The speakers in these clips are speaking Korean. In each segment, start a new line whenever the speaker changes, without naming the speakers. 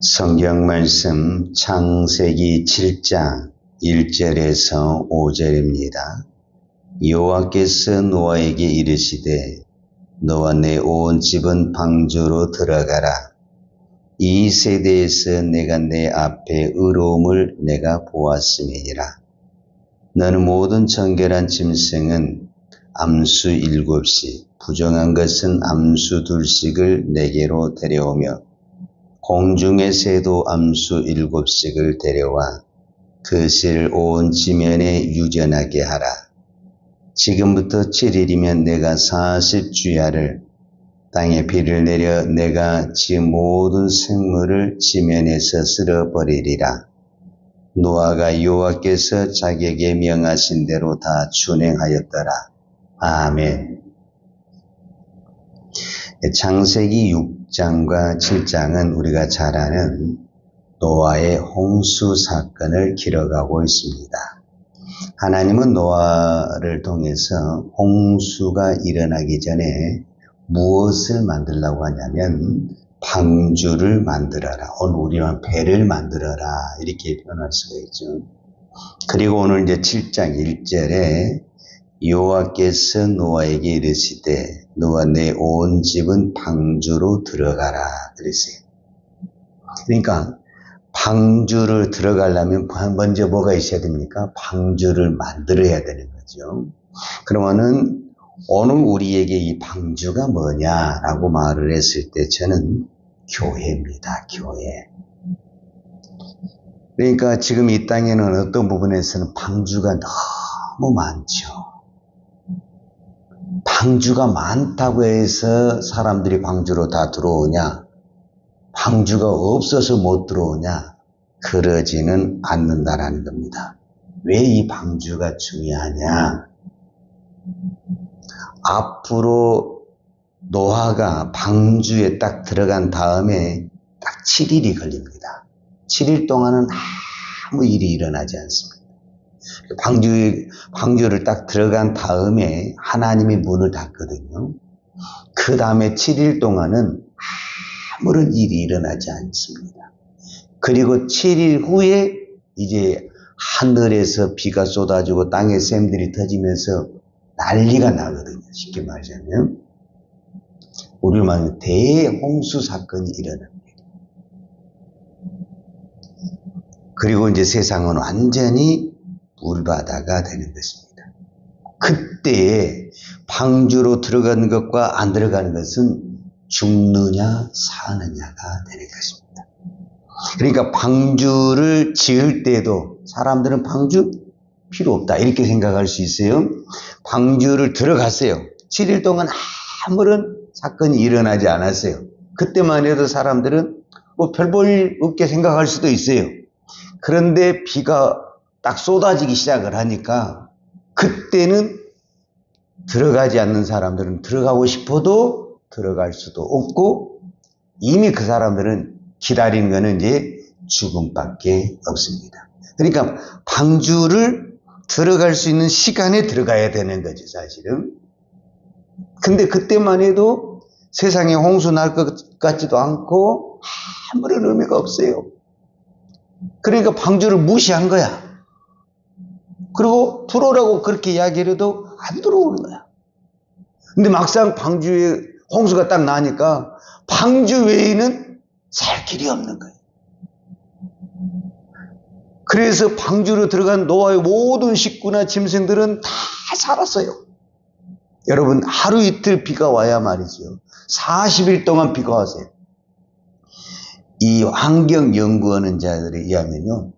성경 말씀 창세기 7장 1절에서 5절입니다. 여호와께서 노아에게 이르시되 너와 내 온 집은 방주로 들어가라. 이 세대에서 내가 내 앞에 의로움을 내가 보았음이니라. 너는 모든 정결한 짐승은 암수 7씩 부정한 것은 암수 2씩을 내게로 데려오며 공중의 새도 암수 7씩을 데려와 그 씨를 온 지면에 유전하게 하라. 지금부터 7일이면 내가 40주야를 땅에 비를 내려 내가 지은 모든 생물을 지면에서 쓸어버리리라. 노아가 여호와께서 자기에게 명하신 대로 다 준행하였더라. 아멘. 창세기 6장과 7장은 우리가 잘 아는 노아의 홍수 사건을 기록하고 있습니다. 하나님은 노아를 통해서 홍수가 일어나기 전에 무엇을 만들려고 하냐면 방주를 만들어라. 오늘 우리만 배를 만들어라. 이렇게 표현할 수가 있죠. 그리고 오늘 이제 7장 1절에 여호와께서 노아에게 이르시되 너와 내 온 집은 방주로 들어가라 그랬어요. 그러니까 방주를 들어가려면 먼저 뭐가 있어야 됩니까? 방주를 만들어야 되는 거죠. 그러면은 오늘 우리에게 이 방주가 뭐냐라고 말을 했을 때 저는 교회입니다. 교회. 그러니까 지금 이 땅에는 어떤 부분에서는 방주가 너무 많죠. 방주가 많다고 해서 사람들이 방주로 다 들어오냐? 방주가 없어서 못 들어오냐? 그러지는 않는다라는 겁니다. 왜 이 방주가 중요하냐? 앞으로 노아가 방주에 딱 들어간 다음에 딱 7일이 걸립니다. 7일 동안은 아무 일이 일어나지 않습니다. 방주를 딱 들어간 다음에 하나님이 문을 닫거든요. 그 다음에 7일 동안은 아무런 일이 일어나지 않습니다. 그리고 7일 후에 이제 하늘에서 비가 쏟아지고 땅에 샘들이 터지면서 난리가 나거든요. 쉽게 말하자면 우리로 말하면 대홍수 사건이 일어납니다. 그리고 이제 세상은 완전히 물바다가 되는 것입니다. 그때에 방주로 들어가는 것과 안 들어가는 것은 죽느냐 사느냐가 되는 것입니다. 그러니까 방주를 지을 때도 사람들은 방주 필요 없다 이렇게 생각할 수 있어요. 방주를 들어갔어요. 7일 동안 아무런 사건이 일어나지 않았어요. 그때만 해도 사람들은 뭐 별 볼 없게 생각할 수도 있어요. 그런데 비가 딱 쏟아지기 시작을 하니까 그때는 들어가지 않는 사람들은 들어가고 싶어도 들어갈 수도 없고 이미 그 사람들은 기다리는 거는 이제 죽음밖에 없습니다. 그러니까 방주를 들어갈 수 있는 시간에 들어가야 되는 거죠, 사실은. 근데 그때만 해도 세상에 홍수 날 것 같지도 않고 아무런 의미가 없어요. 그러니까 방주를 무시한 거야. 그리고 들어오라고 그렇게 이야기를 해도 안 들어오는 거야. 근데 막상 방주에 홍수가 딱 나니까 방주 외에는 살 길이 없는 거예요. 그래서 방주로 들어간 노아의 모든 식구나 짐승들은 다 살았어요. 여러분 하루 이틀 비가 와야 말이죠. 40일 동안 비가 왔어요. 이 환경 연구하는 자들에 의하면요.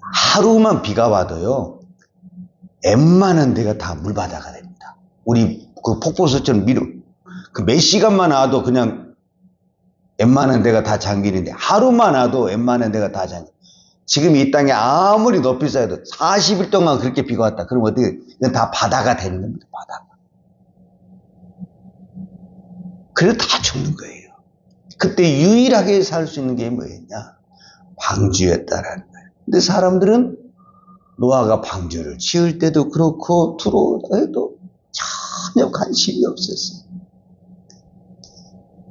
하루만 비가 와도요. 웬만한 데가 다 물바다가 됩니다. 우리 그 폭포수처럼 그 몇 시간만 와도 그냥 웬만한 데가 다 잠기는데 하루만 와도 웬만한 데가 다 잠겨. 지금 이 땅에 아무리 높이 쌓여도 40일 동안 그렇게 비가 왔다. 그럼 어떻게 이건 다 바다가 되는 겁니다. 바다가. 그래서 다 죽는 거예요. 그때 유일하게 살 수 있는 게 뭐였냐? 방주였다라는 거예요. 근데 사람들은 노아가 방주를 지을 때도 그렇고 들어오다 해도 전혀 관심이 없었어요.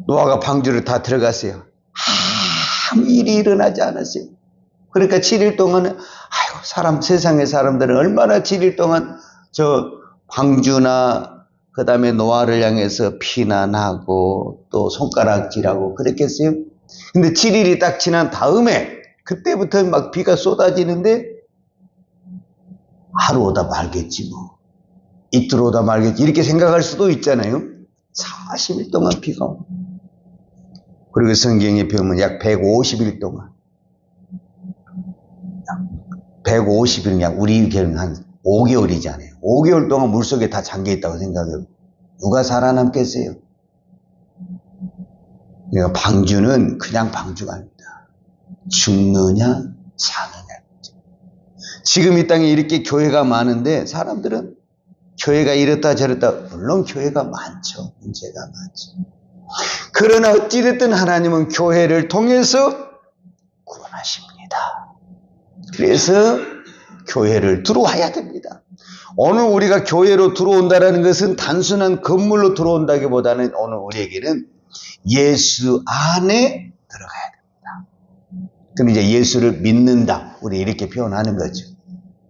노아가 방주를 다 들어갔어요. 아무 일이 일어나지 않았어요. 그러니까 7일 동안 아이고 세상의 사람들은 얼마나 7일 동안 저 방주나 그 다음에 노아를 향해서 피난하고 또 손가락질하고 그랬겠어요. 근데 7일이 딱 지난 다음에 그때부터 막 비가 쏟아지는데 하루 오다 말겠지 뭐, 이틀 오다 말겠지 이렇게 생각할 수도 있잖아요. 40일 동안 비가 오고, 그리고 성경에 보면 약 150일 동안, 150일은 약 우리 경우는 한 5개월이잖아요. 5개월 동안 물속에 다 잠겨있다고 생각해요. 누가 살아남겠어요? 그러니까 방주는 그냥 방주가 아닙니다. 죽느냐 사느냐. 지금 이 땅에 이렇게 교회가 많은데 사람들은 교회가 이렇다 저렇다, 물론 교회가 많죠. 문제가 많죠. 그러나 어찌됐든 하나님은 교회를 통해서 구원하십니다. 그래서 교회를 들어와야 됩니다. 오늘 우리가 교회로 들어온다는 것은 단순한 건물로 들어온다기보다는 오늘 우리에게는 예수 안에 들어가야 됩니다. 그럼 이제 예수를 믿는다, 우리 이렇게 표현하는 거죠.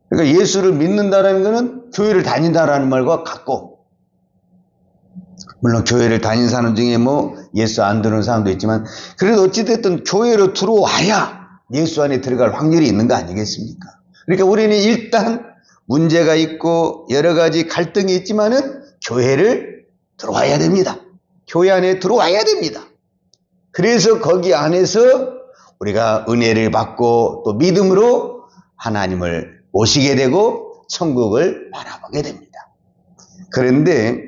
그러니까 예수를 믿는다라는 것은 교회를 다닌다라는 말과 같고, 물론 교회를 다닌 사람 중에 뭐 예수 안 들어오는 사람도 있지만, 그래도 어찌됐든 교회로 들어와야 예수 안에 들어갈 확률이 있는 거 아니겠습니까? 그러니까 우리는 일단 문제가 있고 여러 가지 갈등이 있지만은 교회를 들어와야 됩니다. 교회 안에 들어와야 됩니다. 그래서 거기 안에서 우리가 은혜를 받고 또 믿음으로 하나님을 모시게 되고 천국을 바라보게 됩니다. 그런데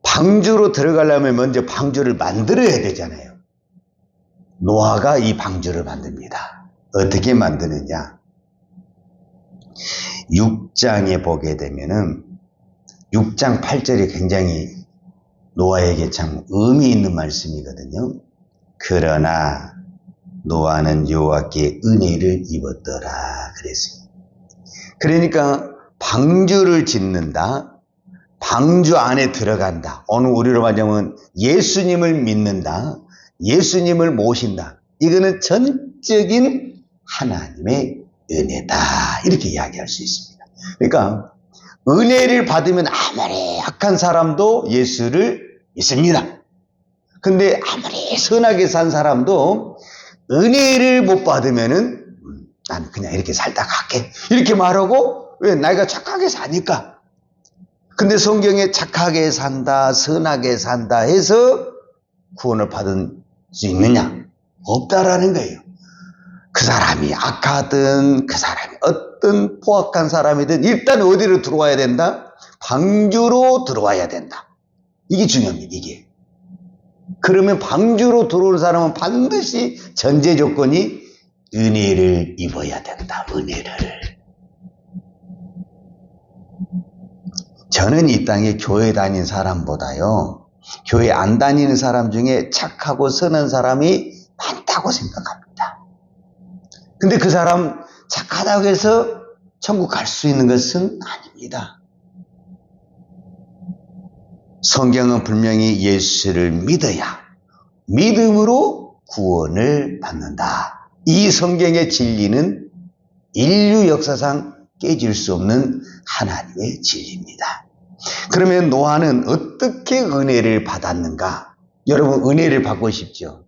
방주로 들어가려면 먼저 방주를 만들어야 되잖아요. 노아가 이 방주를 만듭니다. 어떻게 만드느냐? 6장에 보게 되면은 6장 8절이 굉장히 노아에게 참 의미 있는 말씀이거든요. 그러나 노아는 여호와께 은혜를 입었더라 그랬어요. 그러니까 방주를 짓는다, 방주 안에 들어간다, 오늘 우리로 말하면 예수님을 믿는다, 예수님을 모신다, 이거는 전적인 하나님의 은혜다, 이렇게 이야기할 수 있습니다. 그러니까 은혜를 받으면 아무리 악한 사람도 예수를 믿습니다. 근데 아무리 선하게 산 사람도 은혜를 못 받으면은 나는 그냥 이렇게 살다 갈게, 이렇게 말하고, 왜? 내가 착하게 사니까. 근데 성경에 착하게 산다, 선하게 산다 해서 구원을 받을 수 있느냐? 없다라는 거예요. 그 사람이 악하든 그 사람이 어떤 포악한 사람이든 일단 어디로 들어와야 된다? 방주로 들어와야 된다. 이게 중요합니다. 이게. 그러면 방주로 들어오는 사람은 반드시 전제 조건이 은혜를 입어야 된다. 은혜를. 저는 이 땅에 교회 다닌 사람보다요, 교회 안 다니는 사람 중에 착하고 선한 사람이 많다고 생각합니다. 근데 그 사람 착하다고 해서 천국 갈 수 있는 것은 아닙니다. 성경은 분명히 예수를 믿어야 믿음으로 구원을 받는다. 이 성경의 진리는 인류 역사상 깨질 수 없는 하나님의 진리입니다. 그러면 노아는 어떻게 은혜를 받았는가? 여러분, 은혜를 받고 싶죠?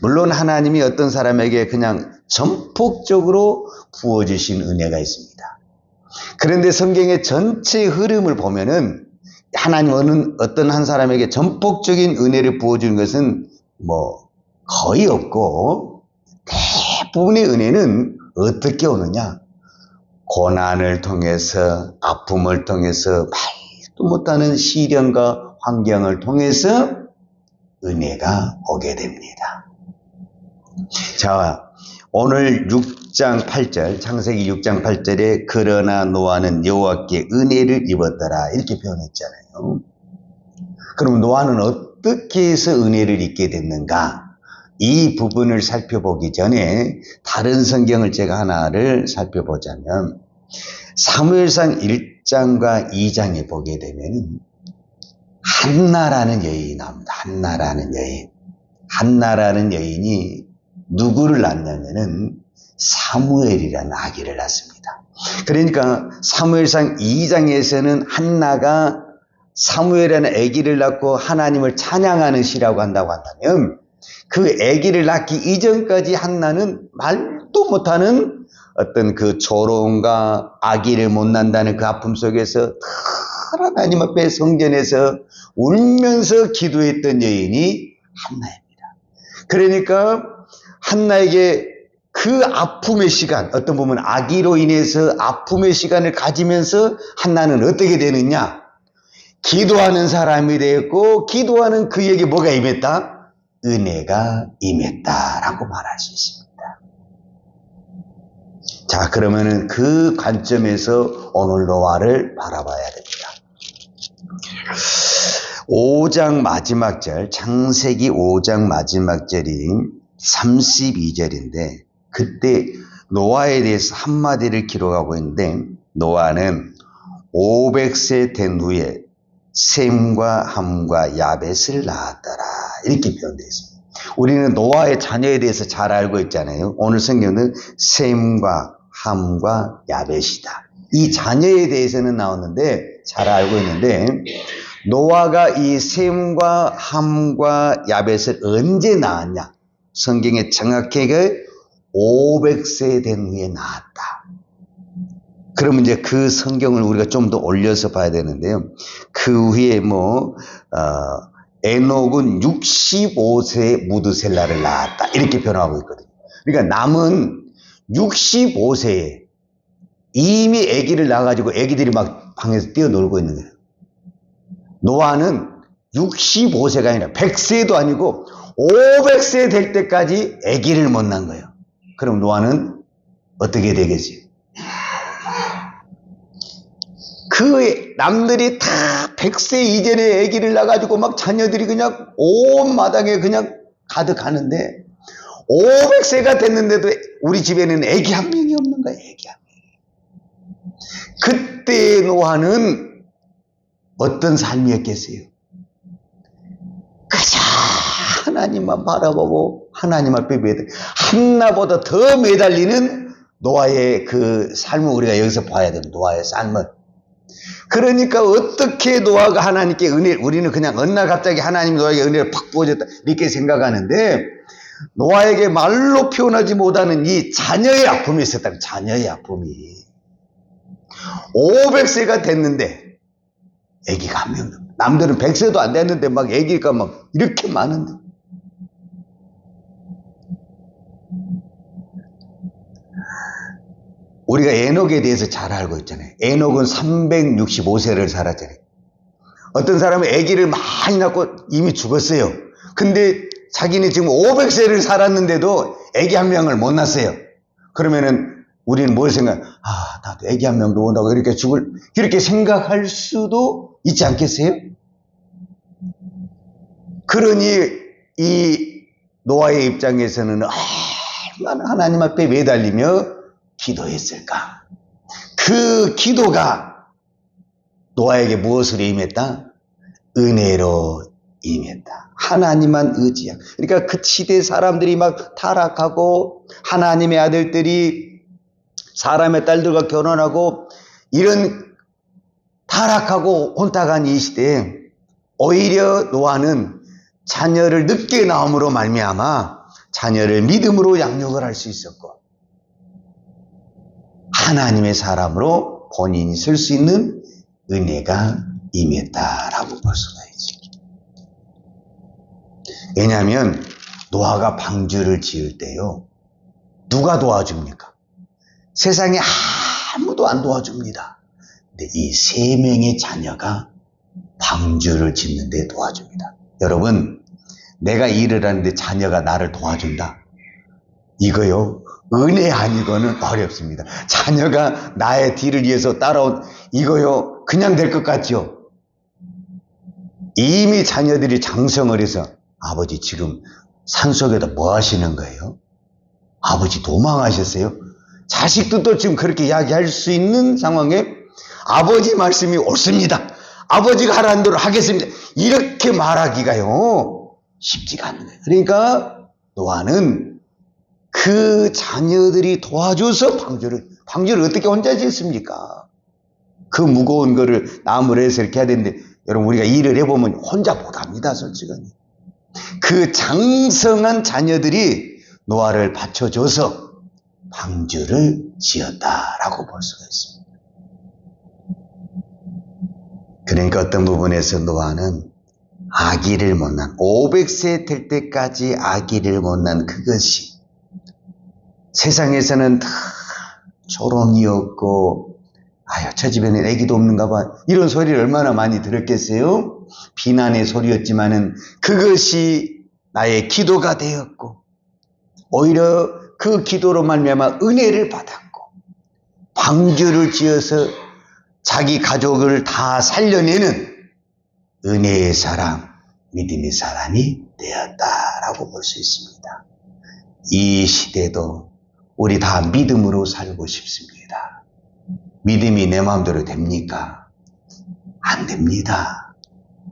물론 하나님이 어떤 사람에게 그냥 전폭적으로 부어주신 은혜가 있습니다. 그런데 성경의 전체 흐름을 보면은 하나님은 어떤 한 사람에게 전폭적인 은혜를 부어주는 것은 뭐 거의 없고, 대부분의 은혜는 어떻게 오느냐? 고난을 통해서, 아픔을 통해서, 말도 못하는 시련과 환경을 통해서 은혜가 오게 됩니다. 자, 오늘 6장 8절, 창세기 6장 8절에 그러나 노아는 여호와께 은혜를 입었더라, 이렇게 표현했잖아요. 그럼 노아는 어떻게 해서 은혜를 입게 됐는가? 이 부분을 살펴보기 전에 다른 성경을 제가 하나를 살펴보자면, 사무엘상 1장과 2장에 보게 되면 한나라는 여인이 나옵니다. 한나라는 여인. 한나라는 여인이 누구를 낳냐면은 사무엘이라는 아기를 낳습니다. 그러니까 사무엘상 2장에서는 한나가 사무엘이라는 아기를 낳고 하나님을 찬양하는 시라고 한다고 한다면 그 아기를 낳기 이전까지 한나는 말도 못하는 어떤 그 조롱과 아기를 못 낳는다는 그 아픔 속에서 하나님 앞에 성전에서 울면서 기도했던 여인이 한나입니다. 그러니까 한나에게 그 아픔의 시간, 어떤 보면 아기로 인해서 아픔의 시간을 가지면서 한나는 어떻게 되느냐? 기도하는 사람이 되었고 기도하는 그에게 뭐가 임했다? 은혜가 임했다라고 말할 수 있습니다. 자, 그러면은 그 관점에서 오늘 노아를 바라봐야 됩니다. 5장 마지막 절, 창세기 5장 마지막 절이 32절인데 그때 노아에 대해서 한마디를 기록하고 있는데 노아는 500세 된 후에 셈과 함과 야벳을 낳았더라 이렇게 표현되어 있습니다. 우리는 노아의 자녀에 대해서 잘 알고 있잖아요. 오늘 성경은 셈과 함과 야벳이다. 이 자녀에 대해서는 나오는데 잘 알고 있는데 노아가 이 셈과 함과 야벳을 언제 낳았냐? 성경에 정확하게 500세 된 후에 낳았다. 그러면 이제 그 성경을 우리가 좀 더 올려서 봐야 되는데요. 그 후에 에녹은 65세에 무드셀라를 낳았다. 이렇게 변화하고 있거든요. 그러니까 남은 65세에 이미 아기를 낳아가지고 아기들이 막 방에서 뛰어놀고 있는 거예요. 노아는 65세가 아니라 100세도 아니고 500세 될 때까지 아기를 못 낳은 거예요. 그럼 노아는 어떻게 되겠어요? 그 남들이 다 100세 이전에 아기를 낳아가지고 막 자녀들이 그냥 온 마당에 그냥 가득하는데 500세가 됐는데도 우리 집에는 아기 한 명이 없는 거야. 아기 한 명이. 그때 노아는 어떤 삶이었겠어요? 그저 하나님만 바라보고 하나님 앞에 한나보다 더 매달리는 노아의 그 삶을 우리가 여기서 봐야 됩니다. 노아의 삶을. 그러니까 어떻게 노아가 하나님께 은혜를, 우리는 그냥 어느 날 갑자기 하나님 노아에게 은혜를 팍 부어줬다 이렇게 생각하는데 노아에게 말로 표현하지 못하는 이 자녀의 아픔이 있었다. 자녀의 아픔이 500세가 됐는데 아기가 한 명, 남들은 100세도 안 됐는데 막 아기가 막 이렇게 많은데 우리가 에녹에 대해서 잘 알고 있잖아요. 에녹은 365세를 살았잖아요. 어떤 사람은 아기를 많이 낳고 이미 죽었어요. 근데 자기는 지금 500세를 살았는데도 아기 한 명을 못 낳았어요. 그러면은 우리는 뭘 나도 아기 한 명도 못 낳고 이렇게 생각할 수도 있지 않겠어요? 그러니 이 노아의 입장에서는 얼마나 하나님 앞에 매달리며 기도했을까? 그 기도가 노아에게 무엇으로 임했다? 은혜로 임했다. 하나님만 의지한. 그러니까 그 시대 사람들이 막 타락하고 하나님의 아들들이 사람의 딸들과 결혼하고 이런 타락하고 혼탁한 이 시대에 오히려 노아는 자녀를 늦게 낳음으로 말미암아 자녀를 믿음으로 양육을 할 수 있었고 하나님의 사람으로 본인이 설 수 있는 은혜가 임했다라고 볼 수가 있죠. 왜냐하면 노아가 방주를 지을 때요. 누가 도와줍니까? 세상에 아무도 안 도와줍니다. 근데 이 3명의 자녀가 방주를 짓는 데 도와줍니다. 여러분, 내가 일을 하는데 자녀가 나를 도와준다. 이거요. 은혜 아니고는 어렵습니다. 자녀가 나의 뒤를 위해서 따라온 이거요. 그냥 될 것 같죠? 이미 자녀들이 장성을 해서 아버지 지금 산속에다 뭐 하시는 거예요? 아버지 도망하셨어요? 자식들도 지금 그렇게 이야기할 수 있는 상황에 아버지 말씀이 옳습니다. 아버지가 하라는 대로 하겠습니다. 이렇게 말하기가요. 쉽지가 않은 거예요. 그러니까 노아는 그 자녀들이 도와줘서 방주를 어떻게 혼자 짓습니까? 그 무거운 거를 나무로 해서 이렇게 해야 되는데, 여러분, 우리가 일을 해보면 혼자 못합니다, 솔직히. 그 장성한 자녀들이 노아를 받쳐줘서 방주를 지었다라고 볼 수가 있습니다. 그러니까 어떤 부분에서 노아는 아기를 못 낳은, 500세 될 때까지 아기를 못 낳은 그것이 세상에서는 다 조롱이었고, 아유, 저 집에는 아기도 없는가 봐, 이런 소리를 얼마나 많이 들었겠어요? 비난의 소리였지만은 그것이 나의 기도가 되었고, 오히려 그 기도로 말미암아 은혜를 받았고, 방주를 지어서 자기 가족을 다 살려내는 은혜의 사람, 믿음의 사람이 되었다라고 볼 수 있습니다. 이 시대도 우리 다 믿음으로 살고 싶습니다. 믿음이 내 마음대로 됩니까? 안 됩니다.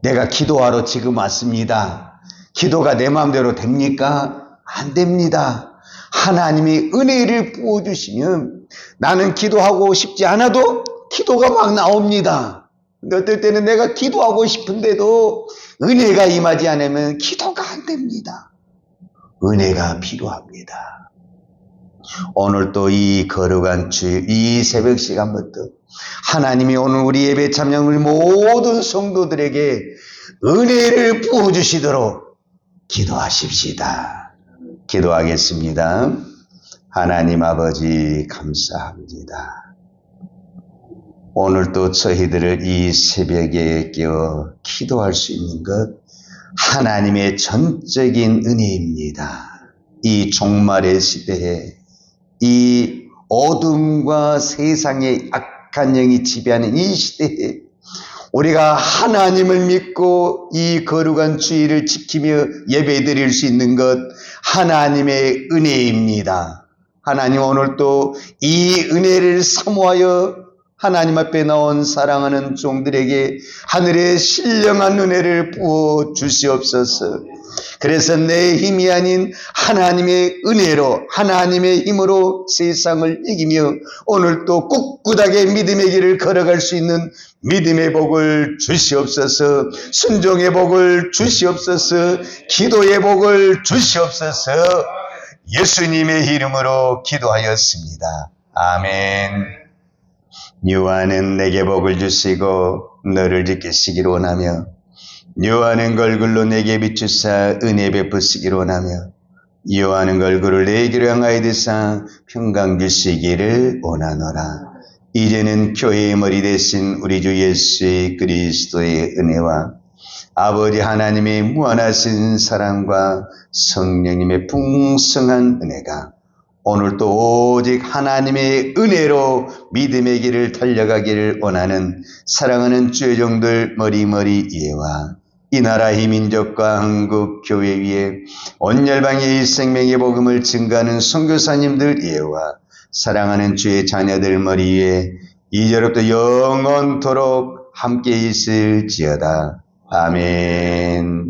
내가 기도하러 지금 왔습니다. 기도가 내 마음대로 됩니까? 안 됩니다. 하나님이 은혜를 부어주시면 나는 기도하고 싶지 않아도 기도가 막 나옵니다. 근데 어떨 때는 내가 기도하고 싶은데도 은혜가 임하지 않으면 기도가 안 됩니다. 은혜가 필요합니다. 오늘 또 이 거룩한 주일, 이 새벽 시간부터 하나님이 오늘 우리 예배 참여한 모든 성도들에게 은혜를 부어주시도록 기도하십시다. 기도하겠습니다. 하나님 아버지 감사합니다. 오늘 또 저희들을 이 새벽에 깨워 기도할 수 있는 것 하나님의 전적인 은혜입니다. 이 종말의 시대에 이 어둠과 세상의 악한 영이 지배하는 이 시대에 우리가 하나님을 믿고 이 거룩한 주일을 지키며 예배드릴 수 있는 것 하나님의 은혜입니다. 하나님 오늘 또 이 은혜를 사모하여 하나님 앞에 나온 사랑하는 종들에게 하늘의 신령한 은혜를 부어 주시옵소서. 그래서 내 힘이 아닌 하나님의 은혜로, 하나님의 힘으로 세상을 이기며 오늘 또 꿋꿋하게 믿음의 길을 걸어갈 수 있는 믿음의 복을 주시옵소서. 순종의 복을 주시옵소서. 기도의 복을 주시옵소서. 예수님의 이름으로 기도하였습니다. 아멘. 여호와는 내게 복을 주시고 너를 지키시기를 원하며 여호와는 얼굴로 내게 비추사 은혜 베푸시기를 원하며 여호와는 얼굴을 내게로 향하여 드사 평강 주시기를 원하노라. 이제는 교회의 머리 대신 우리 주 예수 그리스도의 은혜와 아버지 하나님의 무한하신 사랑과 성령님의 풍성한 은혜가 오늘도 오직 하나님의 은혜로 믿음의 길을 달려가기를 원하는 사랑하는 주의 종들 머리머리 이해와 이 나라 이 민족과 한국 교회 위에 온 열방의 이 생명의 복음을 증거하는 선교사님들 이해와 사랑하는 주의 자녀들 머리 위에 이제로부터 영원토록 함께 있을지어다. 아멘.